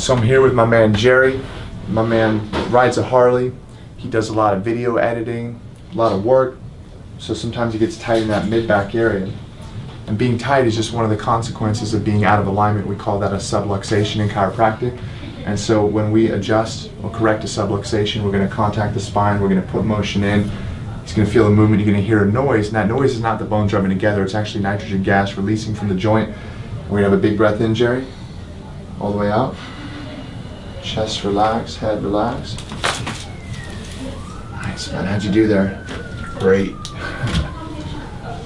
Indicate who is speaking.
Speaker 1: So I'm here with my man Jerry. My man rides a Harley. He does a lot of video editing, a lot of work, so sometimes he gets tight in that mid-back area. And being tight is just one of the consequences of being out of alignment. We call that a subluxation in chiropractic. And so when we adjust or correct a subluxation, we're going to contact the spine, we're going to put motion in. He's going to feel a movement, you're going to hear a noise, and that noise is not the bones rubbing together, it's actually nitrogen gas releasing from the joint. We're going to have a big breath in, Jerry, all the way out. Chest relax, head relax. Nice, man, how'd you do there? Great.